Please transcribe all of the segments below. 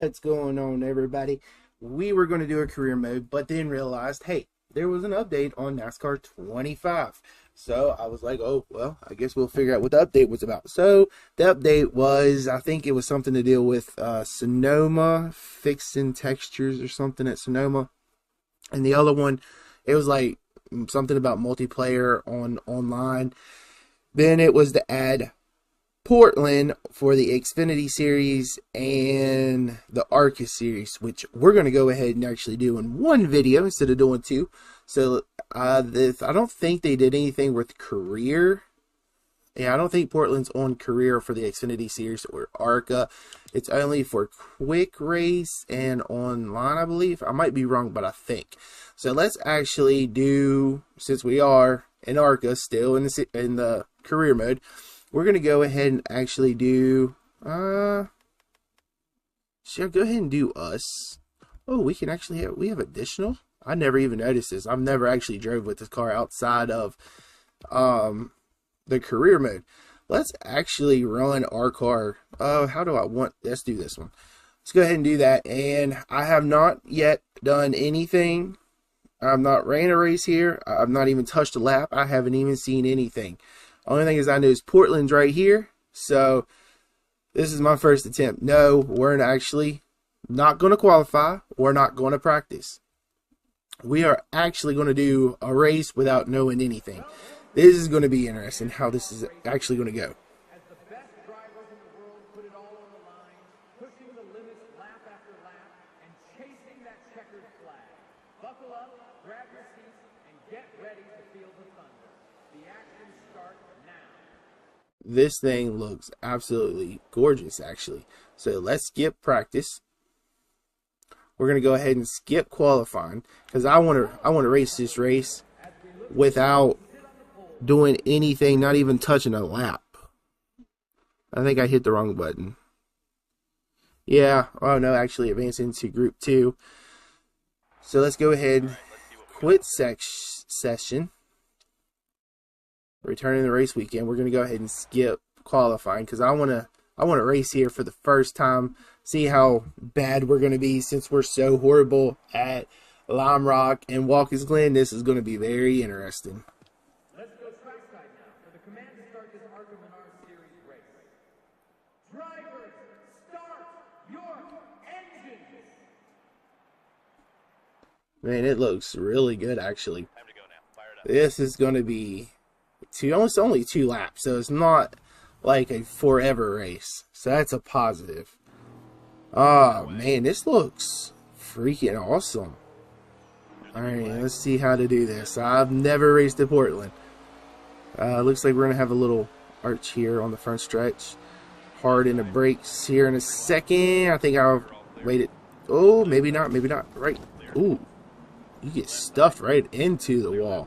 What's going on, everybody? We were going to do a career mode, but then realized, hey, there was an update on NASCAR 25. So I was like, oh, well, I guess we'll figure out what the update was about. So the update was, I think it was something to deal with Sonoma, fixing textures or something at Sonoma. And the other one, it was like something about multiplayer on online. Then it was to add Portland for the Xfinity series and the Arca series, which we're going to go ahead and actually do in one video instead of doing two. So I don't think they did anything with career. Yeah, I don't think Portland's on career for the Xfinity series or Arca. It's only for quick race and online, I believe. I might be wrong, but I think. So let's actually do, since we are in Arca still in the career mode, we're going to go ahead and actually do, should I go ahead and do us? Oh, we can actually have, we have additional? I never even noticed this. I've never actually drove with this car outside of, the career mode. Let's actually run our car. How do I want, let's do this one. Let's go ahead and do that. And I have not yet done anything. I've not ran a race here. I've not even touched a lap. I haven't even seen anything. Only thing is I know is Portland's right here. So this is my first attempt. No, we're actually not going to qualify. We're not going to practice. We are actually going to do a race without knowing anything. This is going to be interesting how this is actually going to go. As the best drivers in the world put it all on the line, pushing the limits lap after lap, and chasing that checkered flag. Buckle up, grab your seats, and get ready to feel the thunder. The action starts now. This thing looks absolutely gorgeous, actually. So let's skip practice. We're going to go ahead and skip qualifying because I want to race this race without doing anything, not even touching a lap. I think I hit the wrong button. Yeah, oh no, actually advance into group 2. So let's go ahead, quit session. Returning the race weekend. We're going to go ahead and skip qualifying because I want to race here for the first time. See how bad we're going to be since we're so horrible at Lime Rock and Watkins Glen. This is going to be very interesting. Let's go trackside now for the command to start this Arca Series race. Drivers, start your engines. Man, it looks really good, actually. This is going to be it's only 2 laps, so it's not like a forever race. So that's a positive. Oh, man, this looks freaking awesome. Alright, let's see how to do this. I've never raced at Portland. Looks like we're going to have a little arch here on the front stretch. Hard in the brakes here in a second. I think I'll wait it. Oh, maybe not, maybe not. Right. Ooh, you get stuffed right into the wall.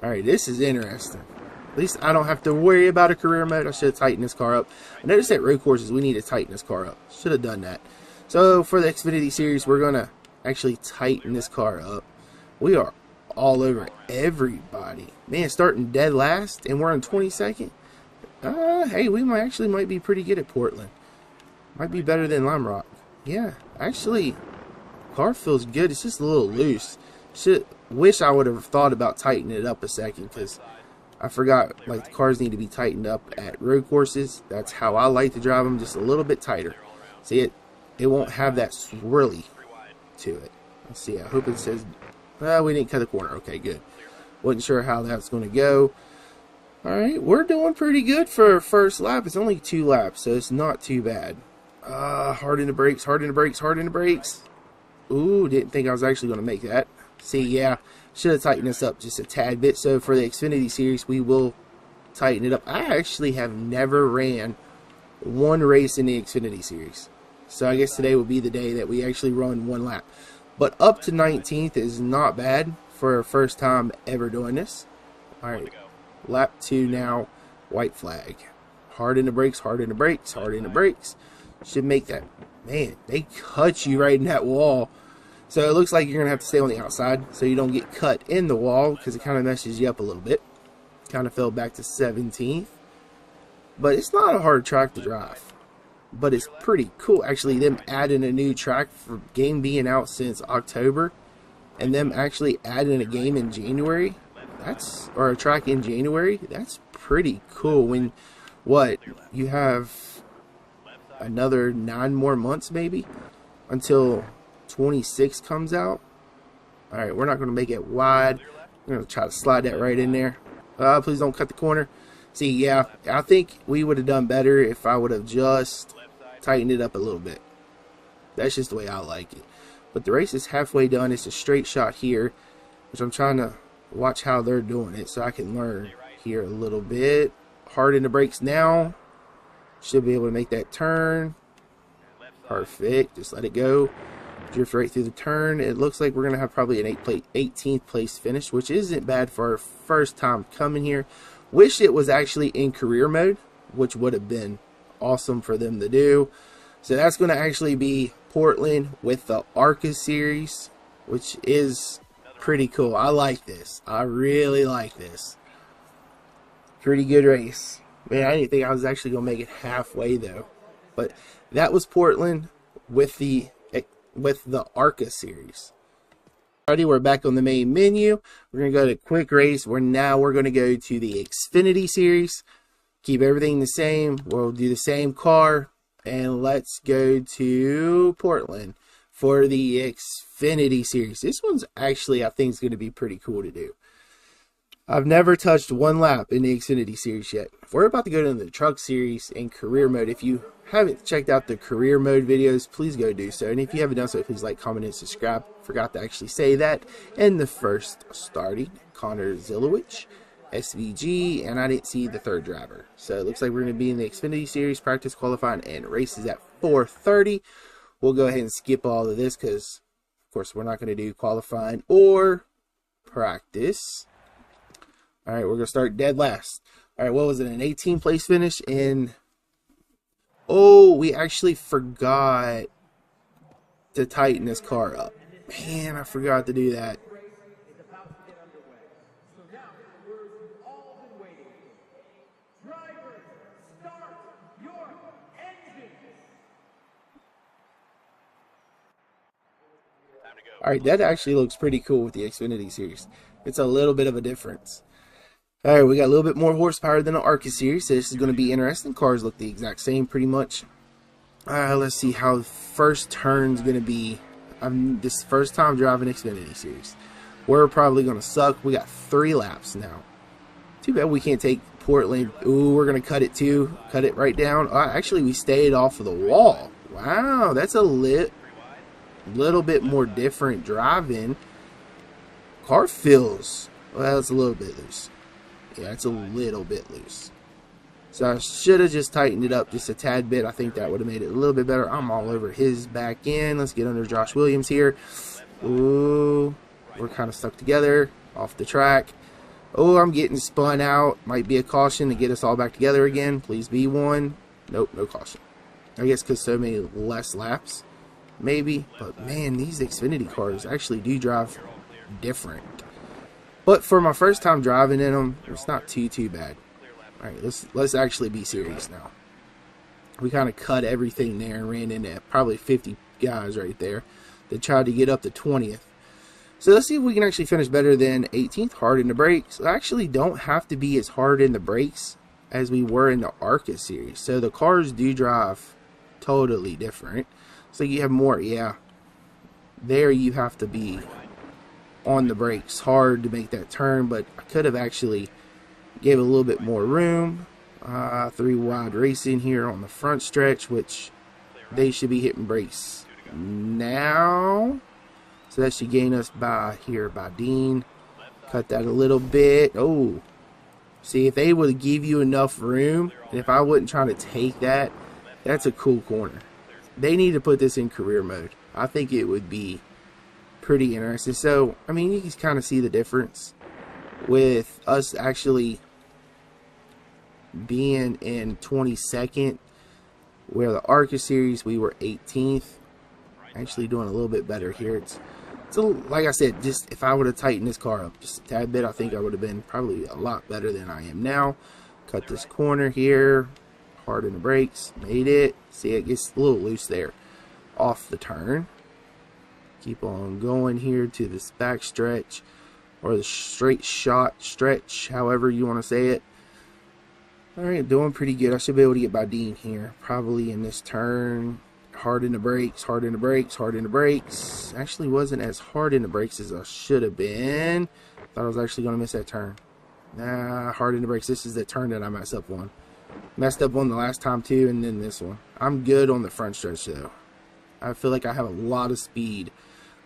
Alright, this is interesting. At least I don't have to worry about a career mode. I should have tightened this car up. I noticed at road courses we need to tighten this car up. Should have done that. So for the Xfinity series, we're going to actually tighten this car up. We are all over everybody. Man, starting dead last and we're in 22nd. Hey, we might be pretty good at Portland. Might be better than Lime Rock. Yeah, actually, car feels good. It's just a little loose. Wish I would have thought about tightening it up a second because I forgot, like, the cars need to be tightened up at road courses. That's how I like to drive them, just a little bit tighter. See, it won't have that swirly to it. Let's see, I hope it says, well, we didn't cut a corner. Okay, good. Wasn't sure how that's going to go. Alright, we're doing pretty good for first lap. It's only 2 laps, so it's not too bad. Hard in the brakes, hard in the brakes, hard in the brakes. Ooh, didn't think I was actually going to make that. See, yeah, should have tightened this up just a tad bit. So for the Xfinity series, we will tighten it up. I actually have never ran one race in the Xfinity series. So I guess today will be the day that we actually run 1 lap. But up to 19th is not bad for a first time ever doing this. Alright, lap 2 now, white flag. Hard in the brakes, hard in the brakes, hard in the brakes. Should make that, man, they cut you right in that wall. So it looks like you're going to have to stay on the outside so you don't get cut in the wall because it kind of messes you up a little bit. Kind of fell back to 17th. But it's not a hard track to drive. but it's pretty cool. Actually, them adding a new track for game being out since October, and them actually adding a game in January, or a track in January, that's pretty cool. When, what, you have another 9 more months maybe until 26 comes out. All right, we're not going to make it wide. We're going to try to slide that right in there. Please don't cut the corner. See, yeah, I think we would have done better if I would have just tightened it up a little bit. That's just the way I like it. But the race is halfway done. It's a straight shot here, which I'm trying to watch how they're doing it so I can learn here a little bit. Hard in the brakes now. Should be able to make that turn. Perfect. Just let it go. Drift right through the turn. It looks like we're going to have probably an 18th place finish, which isn't bad for our first time coming here. Wish it was actually in career mode, which would have been awesome for them to do. So that's going to actually be Portland with the Arca series, which is pretty cool. I like this. I really like this. Pretty good race. Man, I didn't think I was actually going to make it halfway though. But that was Portland with the Arca series. Alrighty, we're back on the main menu. We're going to go to quick race. We're going to go to the Xfinity series. Keep everything the same. We'll do the same car. And let's go to Portland for the Xfinity series. This one's actually, I think, is going to be pretty cool to do. I've never touched one lap in the Xfinity series yet. We're about to go to the truck series in career mode. If you haven't checked out the career mode videos, please go do so. And if you haven't done so, please like, comment, and subscribe. Forgot to actually say that. And the first starting, Connor Zilowich, SVG, and I didn't see the third driver. So it looks like we're going to be in the Xfinity series, practice, qualifying, and races at 4:30. We'll go ahead and skip all of this because, of course, we're not going to do qualifying or practice. All right, we're going to start dead last. All right, what was it, an 18th place finish? And, oh, we actually forgot to tighten this car up. Man, I forgot to do that. All right, that actually looks pretty cool with the Xfinity series. It's a little bit of a difference. All right, we got a little bit more horsepower than the Arca series, so this is going to be interesting. Cars look the exact same pretty much. Let's see how the first turn's going to be. This first time driving Xfinity series. We're probably going to suck. We got 3 laps now. Too bad we can't take Portland. Ooh, we're going to cut it too. Cut it right down. Actually, we stayed off of the wall. Wow, that's a little bit more different driving. Car feels, well, it's a little bit loose. Yeah, it's a little bit loose. So I should have just tightened it up just a tad bit. I think that would have made it a little bit better. I'm all over his back end. Let's get under Josh Williams here. Ooh, we're kind of stuck together off the track. Oh, I'm getting spun out. Might be a caution to get us all back together again. Please be one. Nope, no caution. I guess because so many less laps, maybe. But man, these Xfinity cars actually do drive different. But for my first time driving in them, it's not too bad. All right, let's actually be serious now. We kind of cut everything there and ran into probably 50 guys right there that tried to get up to 20th. So let's see if we can actually finish better than 18th. Hard in the brakes. I actually don't have to be as hard in the brakes as we were in the Arca series. So the cars do drive totally different. So you have more, yeah. There you have to be on the brakes hard to make that turn, but I could have actually gave a little bit more room. 3 wide racing here on the front stretch, which they should be hitting brakes now. So that should gain us by Dean. Cut that a little bit. Oh, see, if they would give you enough room, and if I wasn't trying to take that, that's a cool corner. They need to put this in career mode. I think it would be pretty interesting. So, I mean, you can kind of see the difference with us actually being in 22nd, where the Arca series we were 18th. Actually doing a little bit better here. It's like I said, just if I would have tightened this car up just a tad bit, I think I would have been probably a lot better than I am now. Cut this corner here. hard in the brakes. Made it. See, it gets a little loose there off the turn. Keep on going here to this back stretch, or the straight shot stretch, however you want to say it. Alright, doing pretty good. I should be able to get by Dean here. Probably in this turn. Hard in the brakes, hard in the brakes, hard in the brakes. Actually wasn't as hard in the brakes as I should have been. Thought I was actually going to miss that turn. Nah, hard in the brakes. This is the turn that I messed up on. Messed up on the last time too, and then this one. I'm good on the front stretch though. I feel like I have a lot of speed.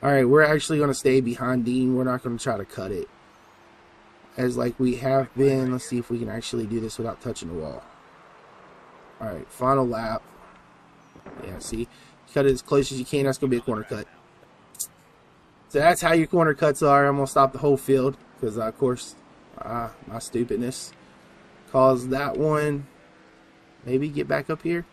Alright, we're actually going to stay behind Dean. We're not going to try to cut it as like we have been. Let's see if we can actually do this without touching the wall. Alright, final lap. Yeah, see, cut it as close as you can. That's going to be a corner cut. So that's how your corner cuts are. I'm going to stop the whole field because, of course, my stupidness caused that one. Maybe get back up here.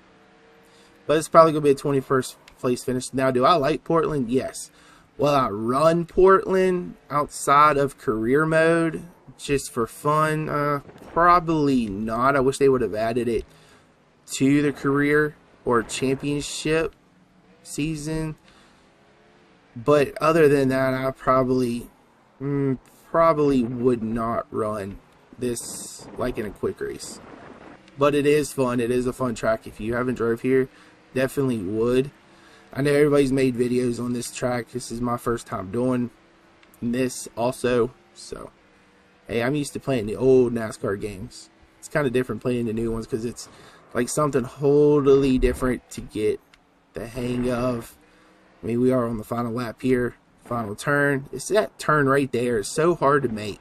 But it's probably going to be a 21st place finish. Now, do I like Portland? Yes. Will I run Portland outside of career mode just for fun? Probably not. I wish they would have added it to the career or championship season. But other than that, I probably would not run this like in a quick race. But it is fun. It is a fun track. If you haven't drove here, definitely would. I know everybody's made videos on this track. This is my first time doing this also. So, hey, I'm used to playing the old NASCAR games. It's kind of different playing the new ones because it's like something totally different to get the hang of. I mean, we are on the final lap here. Final turn. It's that turn right there. It's so hard to make.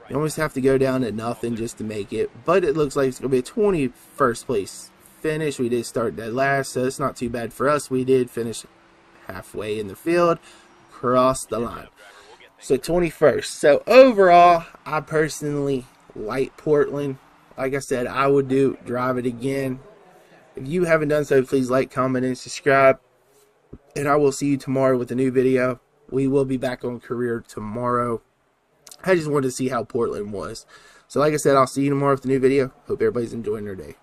You almost have to go down to nothing just to make it. But it looks like it's going to be a 21st place finish. We did start dead last, so it's not too bad for us. We did finish halfway in the field, cross the line. So 21st. So overall, I personally like Portland. Like I said, I would drive it again. If you haven't done so, please like, comment, and subscribe. And I will see you tomorrow with a new video. We will be back on career tomorrow. I just wanted to see how Portland was. So like I said, I'll see you tomorrow with a new video. Hope everybody's enjoying their day.